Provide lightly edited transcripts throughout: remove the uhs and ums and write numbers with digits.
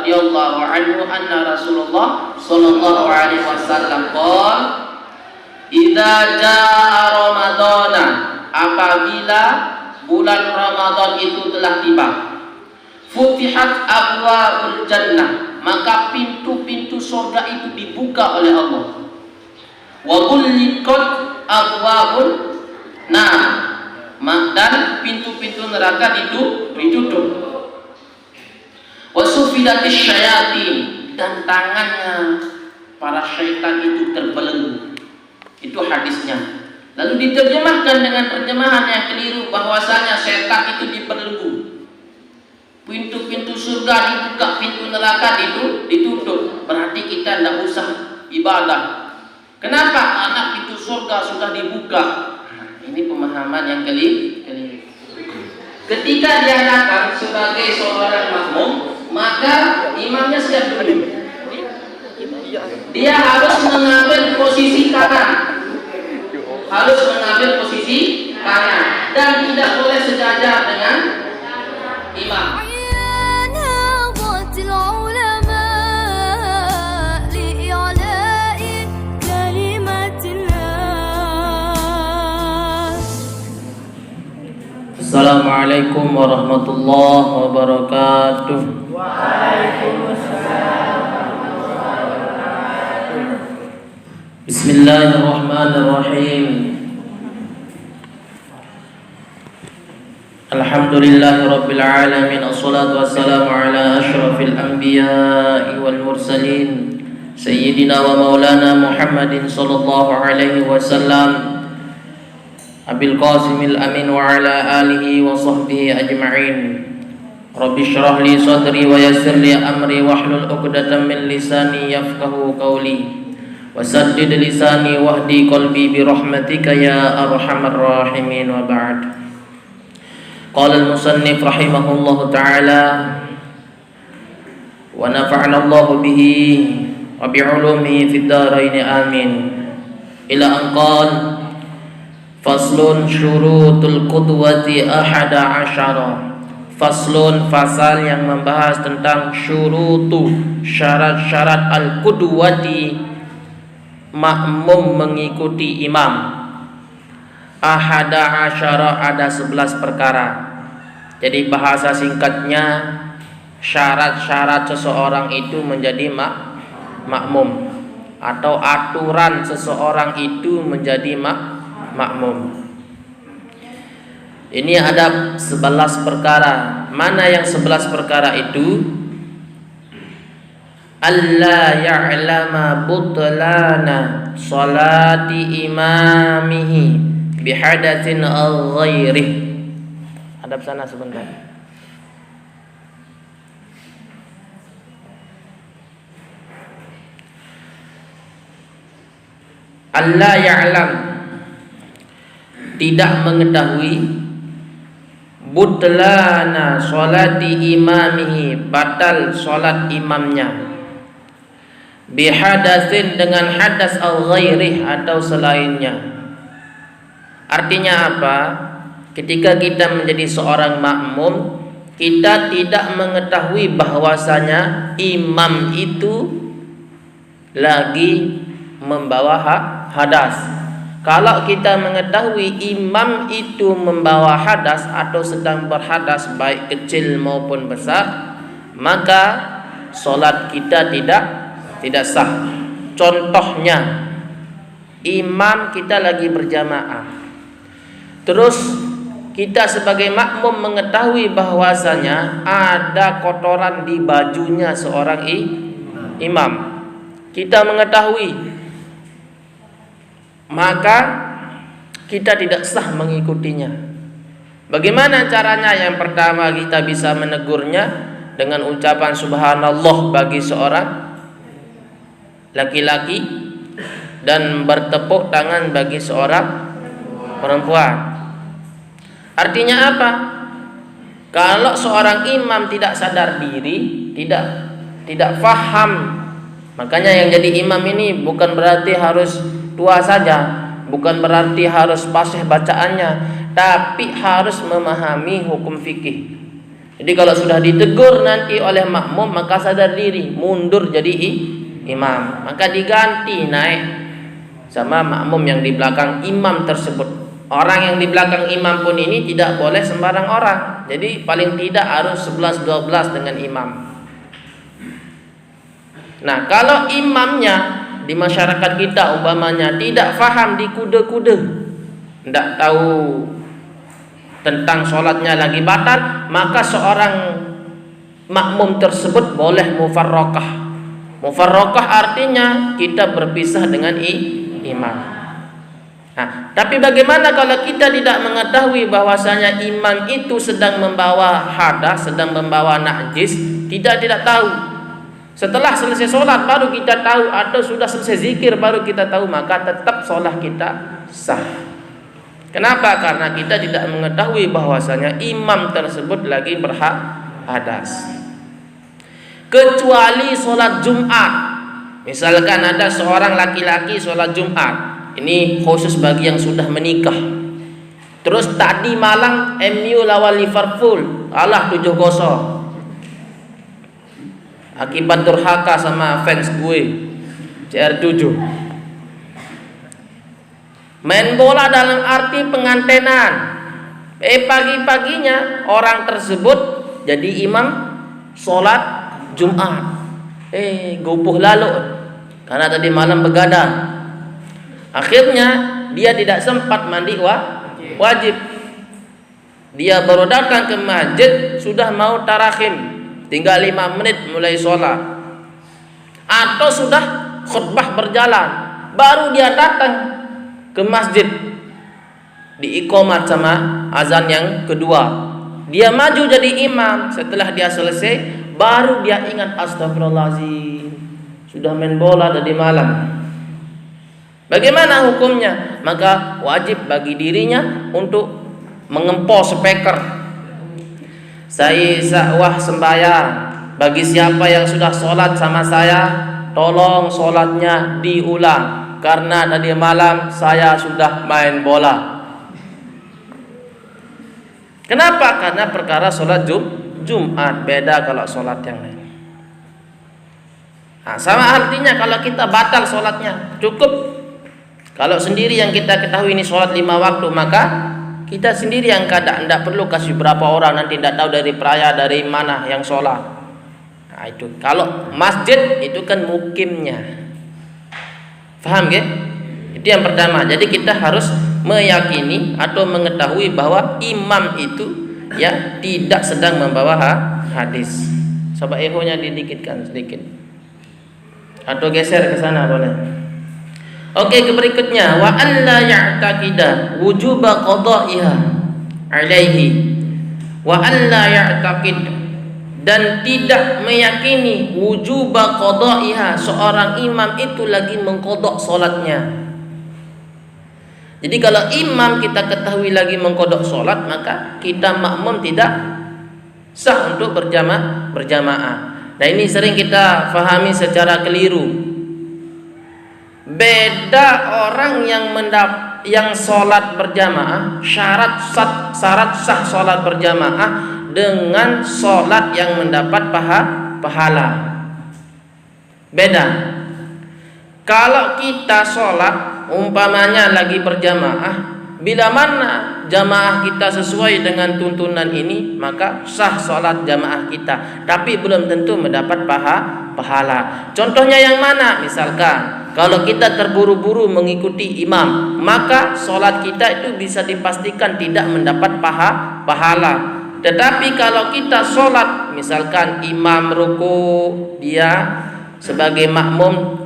radhiyallahu anhu anna Rasulullah sallallahu alaihi wasallam qala idza jaa ramadhana, apabila bulan Ramadan itu telah tiba, futihat abwabul jannah, maka pintu-pintu surga itu dibuka oleh Allah. Wa ghulliqat abwabun nar, dan pintu-pintu neraka itu ditutup. Wa sufidatis syayatin, dan tangannya para syaitan itu terbelenggu. Itu hadisnya. Lalu diterjemahkan dengan terjemahan yang keliru bahwasanya setan itu dibelenggu. Pintu-pintu surga dibuka, pintu neraka itu ditutup. Berarti kita tidak usah ibadah. Kenapa? Anak pintu surga sudah dibuka. Ini pemahaman yang keliru. Ketika dia datang sebagai seorang makmum, maka imamnya siap dulu. Dia harus mengambil posisi kanan. Harus mengambil posisi kanan dan tidak boleh sejajar dengan imam. Assalamualaikum warahmatullahi wabarakatuh. Waalaikumsalam warahmatullahi wabarakatuh. Bismillahirrahmanirrahim. Alhamdulillahirabbil alamin, wassalatu wassalamu ala asyrafil anbiya'i wal mursalin sayyidina wa maulana Muhammadin sallallahu alaihi wasallam Abil Qasimil Amin wa ala alihi wa sahbihi ajma'in. Rabbi syrah li sadri wa yassir li amri wahlul 'uqdatam min lisani yafqahu qawli wasaddid lisani wahdi qalbi bi rahmatika ya arhamar rahimin, wa ba'd. Qala al-musannif rahimahullahu ta'ala wa nafa'ana Allahu bihi wa bi 'ulumihi fid dharain amin. Ila an qala faslun syurutul qudwati ahada asyara. Faslun, fasal yang membahas tentang syurutu, syarat-syarat al-qudwati, makmum mengikuti imam. Ahada asyara, ada 11 perkara. Jadi bahasa singkatnya, syarat-syarat seseorang itu menjadi makmum, atau aturan seseorang itu menjadi makmum. Ini ada 11 perkara. Mana yang 11 perkara itu? Alla ya'lama butlana salati imamihi bihadatsin ghairih. Hadap sana sebentar. Alla ya'lam, tidak mengetahui, butlana sholati imamihi, batal sholat imamnya, bihadatsin, dengan hadas al-ghairih, atau selainnya. Artinya apa? Ketika kita menjadi seorang makmum, kita tidak mengetahui bahwasanya imam itu lagi membawa hadas. Kalau kita mengetahui imam itu membawa hadas atau sedang berhadas, baik kecil maupun besar, maka solat kita tidak sah. Contohnya, imam kita lagi berjamaah, terus kita sebagai makmum mengetahui bahwasanya ada kotoran di bajunya seorang imam. Kita mengetahui, maka kita tidak sah mengikutinya. Bagaimana caranya? Yang pertama, kita bisa menegurnya dengan ucapan subhanallah bagi seorang laki-laki dan bertepuk tangan bagi seorang perempuan. Artinya apa? Kalau seorang imam tidak sadar diri, tidak faham, makanya yang jadi imam ini bukan berarti harus tua saja, bukan berarti harus fasih bacaannya, tapi harus memahami hukum fikih. Jadi kalau sudah ditegur nanti oleh makmum, maka sadar diri, mundur jadi imam, maka diganti naik sama makmum yang di belakang imam tersebut. Orang yang di belakang imam pun ini tidak boleh sembarang orang. Jadi paling tidak harus 11-12 dengan imam. Nah, kalau imamnya di masyarakat kita umpamanya tidak faham di kuda-kuda, tidak tahu tentang sholatnya lagi batal, maka seorang makmum tersebut boleh mufarraqah. Mufarraqah artinya kita berpisah dengan imam. Nah, tapi bagaimana kalau kita tidak mengetahui bahwasanya imam itu sedang membawa hadas, sedang membawa najis, tidak tahu. Setelah selesai sholat baru kita tahu, atau sudah selesai zikir baru kita tahu, maka tetap sholat kita sah. Kenapa? Karena kita tidak mengetahui bahwasanya imam tersebut lagi berhadas. Kecuali sholat Jumat. Misalkan ada seorang laki-laki sholat Jumat, ini khusus bagi yang sudah menikah. Terus tadi malam MU lawan Liverpool, kalah 7-0. Akibat durhaka sama fans gue CR7. Main bola dalam arti pengantenan. Pagi-paginya orang tersebut jadi imam sholat Jumat. Gopoh lalu karena tadi malam begadang. Akhirnya dia tidak sempat mandi wajib. Dia baru datang ke masjid sudah mau tarakhim. Tinggal 5 menit mulai sholat, atau sudah khutbah berjalan, baru dia datang ke masjid, diiqamat sama azan yang kedua. Dia maju jadi imam. Setelah dia selesai, baru dia ingat, astagfirullahaladzim, sudah main bola tadi malam. Bagaimana hukumnya? Maka wajib bagi dirinya untuk mengempos speaker. Saya sakwah sembahyang, bagi siapa yang sudah sholat sama saya, tolong sholatnya diulang, karena tadi malam saya sudah main bola. Kenapa? Karena perkara sholat Jumat, beda kalau sholat yang lain. Nah, sama artinya kalau kita batal sholatnya, cukup kalau sendiri yang kita ketahui ini sholat 5 waktu, maka kita sendiri yang tidak perlu kasih berapa orang, nanti tidak tahu dari peraya dari mana yang sholat. Nah, itu kalau masjid itu kan mukimnya. Faham ya? Itu yang pertama. Jadi kita harus meyakini atau mengetahui bahwa imam itu ya tidak sedang membawa hadis. Coba ehonya didikitkan sedikit, atau geser ke sana boleh. Oke, ke berikutnya, wa alla ya'taqida wujuba qada'iha alaihi, wa alla ya'taqid, dan tidak meyakini wujuba qada'iha, seorang imam itu lagi mengqadha salatnya. Jadi kalau imam kita ketahui lagi mengqadha salat, maka kita makmum tidak sah untuk berjamaah. Nah, ini sering kita fahami secara keliru. Beda orang yang sholat berjamaah, syarat sah sholat berjamaah dengan sholat yang mendapat pahala. Beda. Kalau kita sholat umpamanya lagi berjamaah, bila mana jamaah kita sesuai dengan tuntunan ini, maka sah sholat jamaah kita, tapi belum tentu mendapat pahala. Contohnya yang mana? Misalkan kalau kita terburu-buru mengikuti imam, maka sholat kita itu bisa dipastikan tidak mendapat pahala. Tetapi kalau kita sholat, misalkan imam ruku, dia sebagai makmum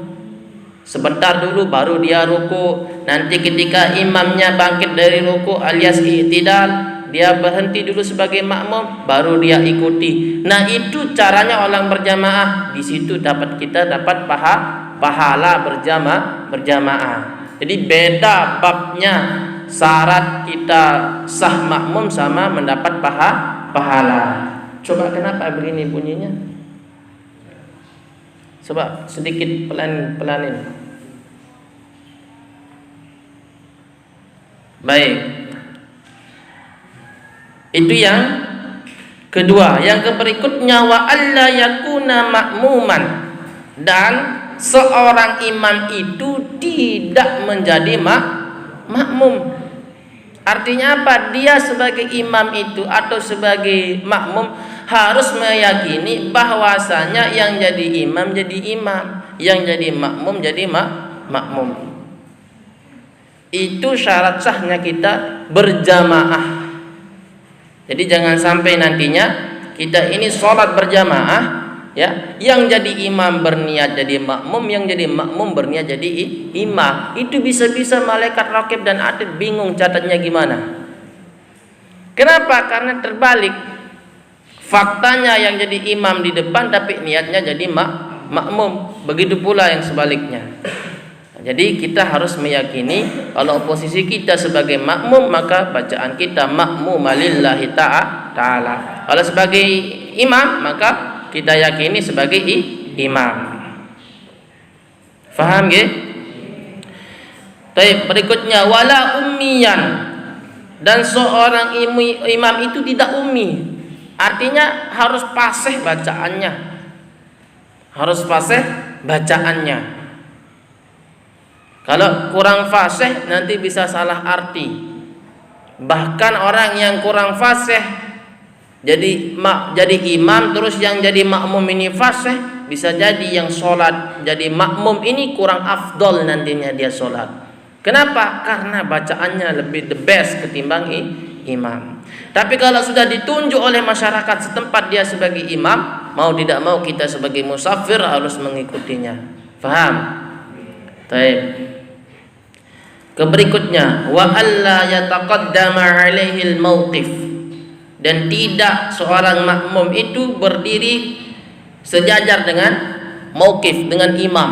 sebentar dulu baru dia ruku. Nanti ketika imamnya bangkit dari ruku alias i'tidal, dia berhenti dulu sebagai makmum, baru dia ikuti. Nah, itu caranya orang berjamaah. Di situ kita dapat pahala berjamaah. Jadi beda babnya, syarat kita sah makmum sama mendapat pahala. Coba kenapa begini bunyinya? Coba sedikit pelanin. Baik. Itu yang Kedua, yang berikutnya wa alla yakuna ma'muman, dan seorang imam itu tidak menjadi makmum. Artinya apa? Dia sebagai imam itu atau sebagai makmum harus meyakini bahwasanya yang jadi imam jadi imam, yang jadi makmum jadi makmum. Itu syarat sahnya kita berjamaah. Jadi jangan sampai nantinya kita ini sholat berjamaah, ya, yang jadi imam berniat jadi makmum, yang jadi makmum berniat jadi imam. Itu bisa-bisa malaikat raqib dan atid bingung catatnya gimana. Kenapa? Karena terbalik. Faktanya yang jadi imam di depan tapi niatnya jadi makmum. Begitu pula yang sebaliknya. Jadi kita harus meyakini kalau posisi kita sebagai makmum maka bacaan kita makmum lillahi ta'ala. Kalau sebagai imam maka kita yakini sebagai imam. Faham nggih? Baik, berikutnya wala ummiyan, dan seorang imam itu tidak ummi. Artinya harus fasih bacaannya. Harus fasih bacaannya. Kalau kurang fasih nanti bisa salah arti. Bahkan orang yang kurang fasih jadi imam terus yang jadi makmum ini fasih, bisa jadi yang sholat jadi makmum ini kurang afdol nantinya dia sholat. Kenapa? Karena bacaannya lebih the best ketimbang imam. Tapi kalau sudah ditunjuk oleh masyarakat setempat dia sebagai imam, mau tidak mau kita sebagai musafir harus mengikutinya. Faham? Baik. Keberikutnya wa alla yataqaddama alaihi al-mauqif, dan tidak seorang makmum itu berdiri sejajar dengan mauqif, dengan imam.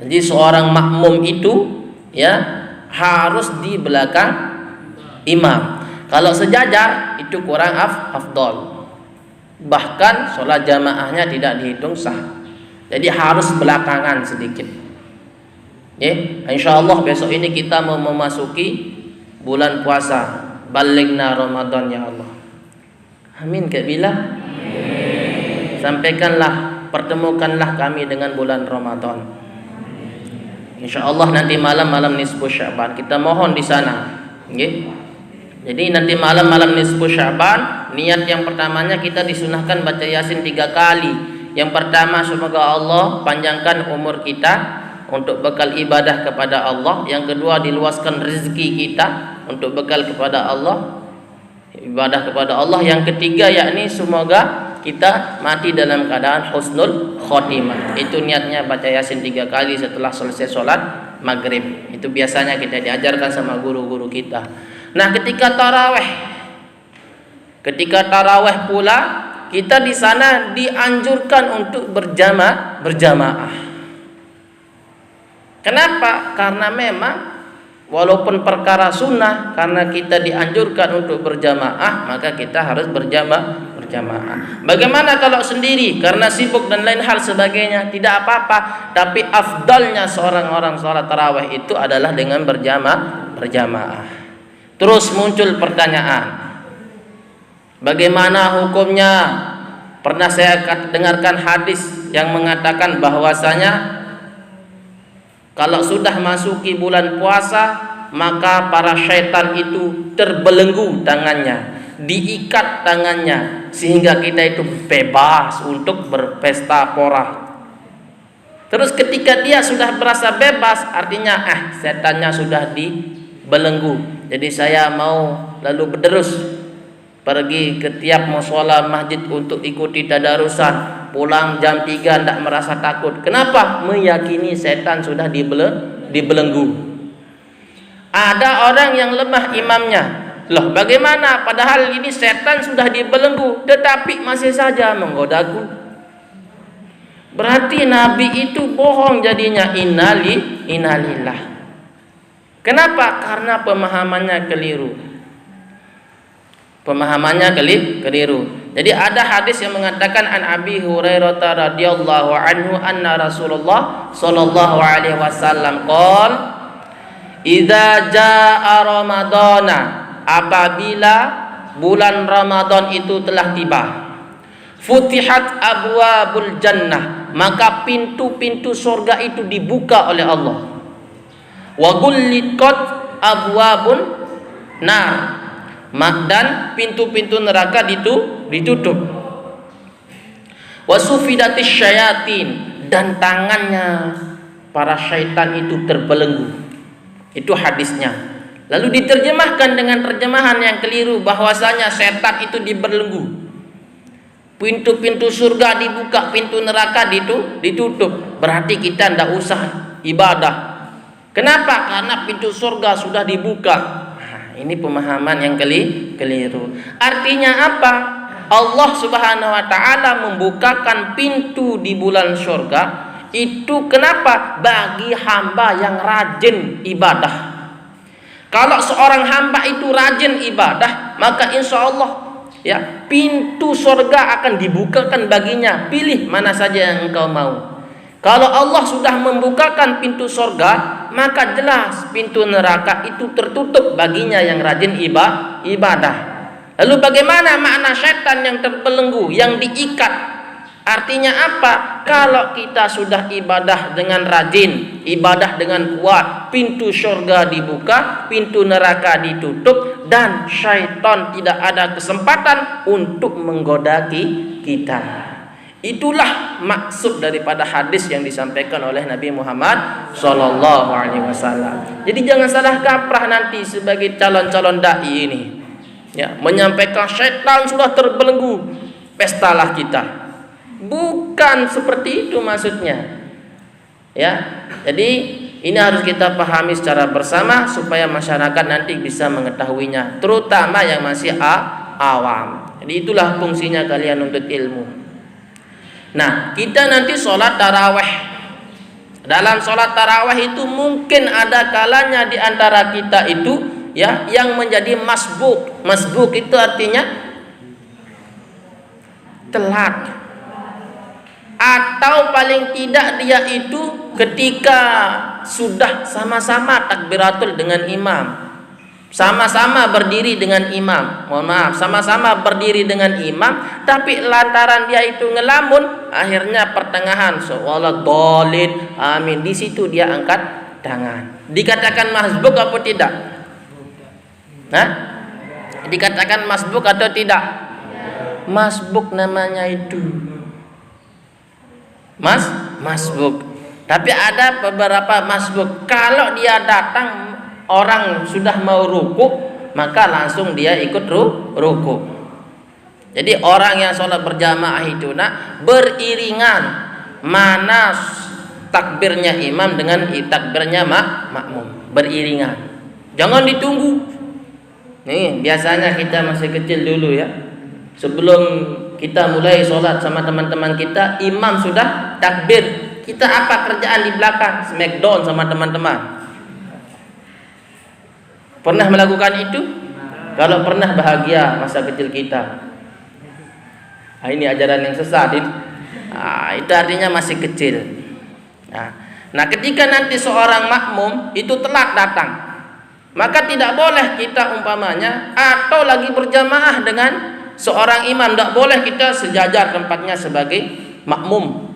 Jadi seorang makmum itu ya harus di belakang imam. Kalau sejajar itu kurang afdol. Bahkan sholat jamaahnya tidak dihitung sah. Jadi harus belakangan sedikit. Ya, insyaallah besok ini kita mau memasuki bulan puasa. Balighna Ramadan ya Allah. Amin Kak Bila. Sampaikanlah, pertemukanlah kami dengan bulan Ramadan. Insyaallah nanti malam-malam nisfu Sya'ban kita mohon di sana. Nggih. Jadi nanti malam-malam nisfu Sya'ban, niat yang pertamanya kita disunahkan baca Yasin 3 kali. Yang pertama semoga Allah panjangkan umur kita untuk bekal ibadah kepada Allah. Yang kedua diluaskan rezeki kita untuk bekal kepada Allah, ibadah kepada Allah. Yang ketiga yakni semoga kita mati dalam keadaan husnul khotimah. Itu niatnya baca Yasin 3 kali setelah selesai sholat maghrib. Itu biasanya kita diajarkan sama guru-guru kita. Nah ketika taraweh pula kita di sana dianjurkan untuk berjamaah. Kenapa? Karena memang walaupun perkara sunnah, karena kita dianjurkan untuk berjamaah, maka kita harus berjamaah. Bagaimana kalau sendiri karena sibuk dan lain hal sebagainya? Tidak apa-apa, tapi afdalnya seorang sholat tarawih itu adalah dengan berjamaah. Terus muncul pertanyaan, bagaimana hukumnya? Pernah saya dengarkan hadis yang mengatakan bahwasanya kalau sudah masuki bulan puasa, maka para syaitan itu terbelenggu tangannya, diikat tangannya, sehingga kita itu bebas untuk berpesta pora. Terus ketika dia sudah merasa bebas, artinya setannya sudah dibelenggu. Jadi saya mau lalu berderus pergi ke tiap mushola masjid untuk ikuti tadarusan. Pulang jam 3 tidak merasa takut. Kenapa? Meyakini setan sudah dibelenggu. Ada orang yang lemah imamnya. Loh bagaimana? Padahal ini setan sudah dibelenggu, tetapi masih saja menggodaku. Berarti Nabi itu bohong jadinya. Innalillah. Kenapa? Karena pemahamannya keliru. Jadi ada hadis yang mengatakan an Abi Hurairah radhiyallahu anhu anna Rasulullah sallallahu alaihi wasallam qol idza jaa ramadana, apabila bulan Ramadan itu telah tiba. Futihat abwabul jannah, maka pintu-pintu surga itu dibuka oleh Allah. Wa ghulliqat abwabun nar, dan pintu-pintu neraka ditutup. Wa sufidatis syayatin, dan tangannya para syaitan itu terbelenggu. Itu hadisnya. Lalu diterjemahkan dengan terjemahan yang keliru bahwasanya setan itu dibelenggu. Pintu-pintu surga dibuka, pintu neraka ditutup. Berarti kita tidak usah ibadah. Kenapa? Karena pintu surga sudah dibuka. Nah, ini pemahaman yang keliru. Artinya apa? Allah Subhanahu wa taala membukakan pintu di bulan surga itu kenapa? Bagi hamba yang rajin ibadah. Kalau seorang hamba itu rajin ibadah, maka insya Allah ya pintu surga akan dibukakan baginya. Pilih mana saja yang engkau mau. Kalau Allah sudah membukakan pintu surga, maka jelas pintu neraka itu tertutup baginya yang rajin ibadah. Lalu bagaimana makna setan yang terbelenggu, yang diikat? Artinya apa? Kalau kita sudah ibadah dengan rajin, ibadah dengan kuat, pintu surga dibuka, pintu neraka ditutup, dan syaitan tidak ada kesempatan untuk menggoda kita. Itulah maksud daripada hadis yang disampaikan oleh Nabi Muhammad SAW. Jadi jangan salah kaprah nanti sebagai calon-calon dai ini, ya, menyampaikan syaitan sudah terbelenggu, pestalah kita. Bukan seperti itu maksudnya. Ya. Jadi ini harus kita pahami secara bersama supaya masyarakat nanti bisa mengetahuinya, terutama yang masih awam. Jadi itulah fungsinya kalian untuk ilmu. Nah, kita nanti sholat tarawih. Dalam sholat tarawih itu mungkin ada kalanya di antara kita itu ya yang menjadi masbuk. Masbuk itu artinya telat. Atau paling tidak dia itu ketika sudah sama-sama takbiratul dengan imam, sama-sama berdiri dengan imam, sama-sama berdiri dengan imam, tapi lantaran dia itu ngelamun, akhirnya pertengahan sholat dolin, amin, di situ dia angkat tangan. Dikatakan masbuk apa tidak? Nah, dikatakan masbuk atau tidak? Masbuk namanya itu. Masbuk. Tapi ada beberapa masbuk. Kalau dia datang orang sudah mau ruku, maka langsung dia ikut ruku. Jadi orang yang sholat berjamaah itu beriringan mana takbirnya imam dengan takbirnya makmum, beriringan. Jangan ditunggu. Nih biasanya kita masih kecil dulu ya. Sebelum kita mulai sholat sama teman-teman kita, imam sudah takbir. Kita apa kerjaan di belakang? Smackdown sama teman-teman. Pernah melakukan itu? Kalau pernah, bahagia masa kecil kita. Nah, ini ajaran yang sesat ini. Nah, itu artinya masih kecil. Nah, ketika nanti seorang makmum itu telat datang, maka tidak boleh kita umpamanya atau lagi berjamaah dengan seorang imam, tidak boleh kita sejajar tempatnya sebagai makmum.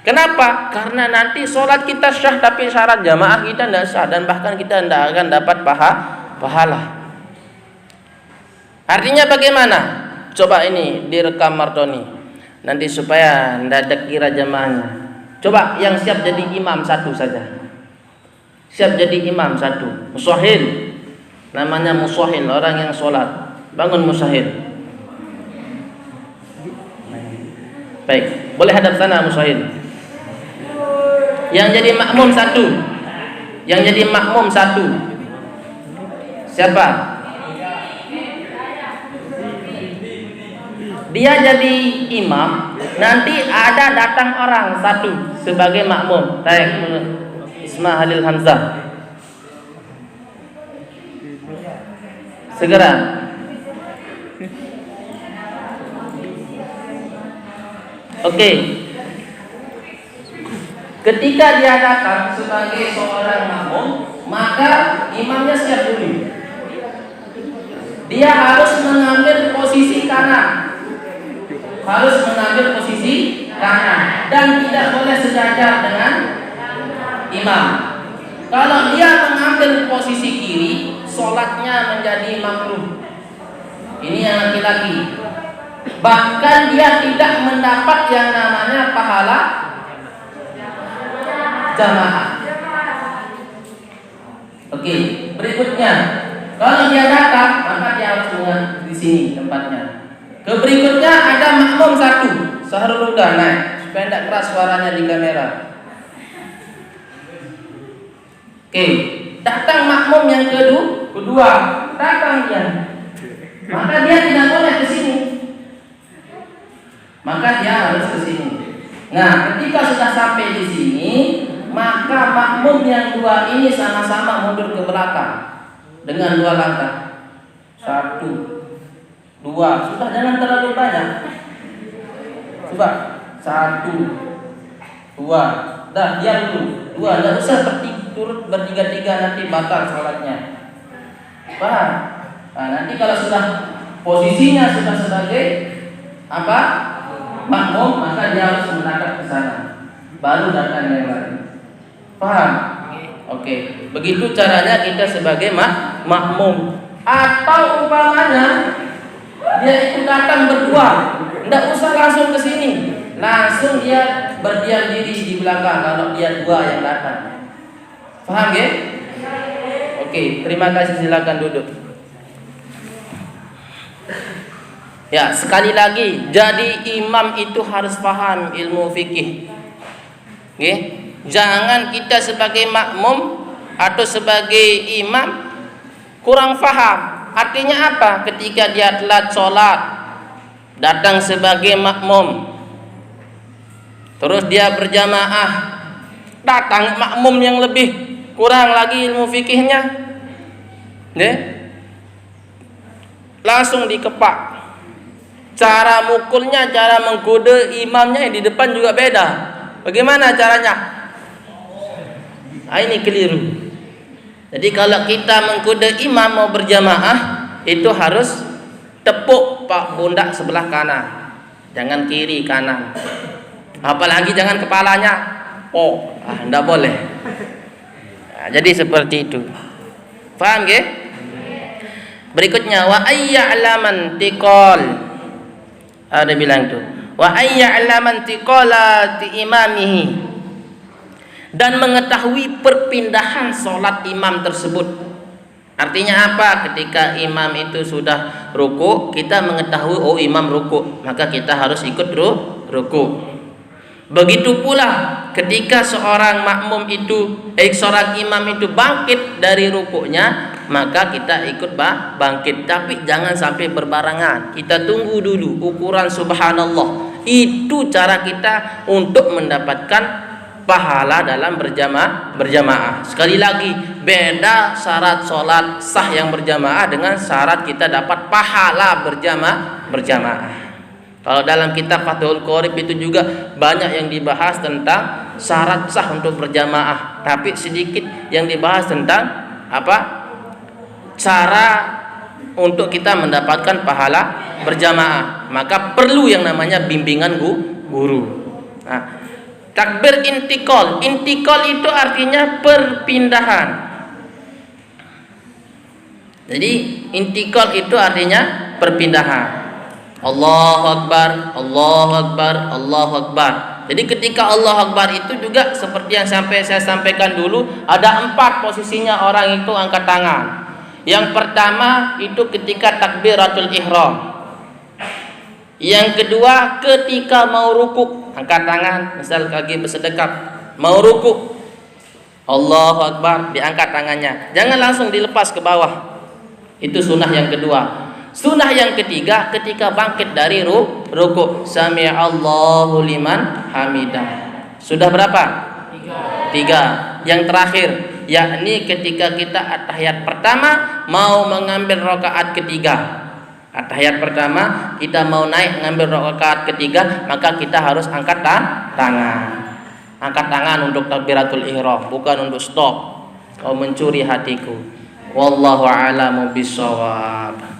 Kenapa? Karena nanti sholat kita syah tapi syarat jamaah kita tidak sah, dan bahkan kita tidak akan dapat pahala. Artinya bagaimana? Coba ini direkam Martoni nanti supaya tidak ada kira jamaahnya. Coba yang siap jadi imam satu saja. Siap jadi imam satu. Musahil. Namanya musahil, orang yang sholat. Bangun musahil. Baik, boleh hadap sana musahil. Yang jadi makmum satu. Yang jadi makmum satu. Siapa? Dia jadi imam, nanti ada datang orang satu sebagai makmum. Baik, Isma Halil Hamzah. Segera. Oke. Ketika dia datang sebagai seorang makmum, maka imamnya siap dulu. dia harus mengambil posisi kanan. Harus mengambil posisi kanan dan tidak boleh sejajar dengan imam. Kalau dia mengambil posisi kiri, sholatnya menjadi makruh. Ini yang laki-laki. Bahkan dia tidak mendapat yang namanya pahala jamaah. Oke, berikutnya, kalau dia datang, maka dia harus di sini tempatnya. Berikutnya ada makmum satu, Sahrul Huda naik supaya tidak keras suaranya di kamera. Oke, datang makmum yang kedua, datang dia. Maka dia tidak boleh ke sini. Maka dia harus ke sini. Nah, ketika sudah sampai di sini, maka makmum yang dua ini sama-sama mundur ke belakang dengan 2 langkah. 1, 2, sudah jangan terlalu banyak. Coba 1, 2, dah diam dulu. 2, tidak usah turut bertiga-tiga, nanti batal sholatnya. Paham? Nah, nanti kalau sudah posisinya sudah sebagai apa? Makmum, maka dia harus menghadap ke sana. Baru datang yang lain. Paham? Oke. Begitu caranya kita sebagai makmum. Atau umpamanya dia itu datang berdua, tidak usah langsung ke sini. Langsung dia berdiam diri di belakang kalau dia 2 yang datang. Paham ya? Oke, terima kasih, silakan duduk. Ya, sekali lagi, jadi imam itu harus paham ilmu fikih. Oke? Jangan kita sebagai makmum atau sebagai imam kurang paham. Artinya apa? Ketika dia telat sholat, datang sebagai makmum, terus dia berjamaah, datang makmum yang lebih kurang lagi ilmu fikihnya, langsung dikepak. Cara mukulnya, cara menggoda imamnya yang di depan juga beda. Bagaimana caranya? Ini keliru. Jadi kalau kita menggoda imam mau berjamaah, itu harus tepuk pak pundak sebelah kanan, jangan kiri kanan. Apalagi jangan kepalanya. Tidak boleh. Nah, jadi seperti itu. Paham ke? Berikutnya wa ayya'laman tiqal. Ada bilang tuh, wa ayya'laman tiqalati imamihi, dan mengetahui perpindahan sholat imam tersebut. Artinya apa? Ketika imam itu sudah ruku, kita mengetahui imam ruku, maka kita harus ikut ruku. Begitu pula ketika seorang imam itu bangkit dari rukuknya, maka kita ikut bangkit. Tapi jangan sampai berbarengan. Kita tunggu dulu ukuran subhanallah. Itu cara kita untuk mendapatkan pahala dalam berjamaah. Sekali lagi, beda syarat sholat sah yang berjamaah dengan syarat kita dapat pahala berjamaah. Kalau dalam kitab Fathul Qorib itu juga banyak yang dibahas tentang syarat sah untuk berjamaah, tapi sedikit yang dibahas tentang cara untuk kita mendapatkan pahala berjamaah. Maka perlu yang namanya bimbingan guru. Nah, takbir intikal itu artinya perpindahan. Jadi intikal itu artinya perpindahan. Allahu Akbar, Allahu Akbar, Allahu Akbar. Jadi ketika Allahu Akbar itu juga seperti yang saya sampaikan dulu, ada 4 posisinya orang itu angkat tangan. Yang pertama itu ketika takbiratul ihram. Yang kedua ketika mau ruku, angkat tangan, misal lagi bersedekap, mau ruku, Allahu Akbar, diangkat tangannya, jangan langsung dilepas ke bawah. Itu sunnah yang kedua. Sunnah yang ketiga ketika bangkit dari ruku, sami'allahu liman hamidah. Sudah berapa? 3. Yang terakhir, yakni ketika kita at-tahiyat pertama mau mengambil rakaat ketiga. At-tahiyat pertama kita mau naik mengambil rakaat ketiga, maka kita harus angkat tangan. Angkat tangan untuk takbiratul ihram, bukan untuk stop. Kau mencuri hatiku. Wallahu a'lamu bishawab.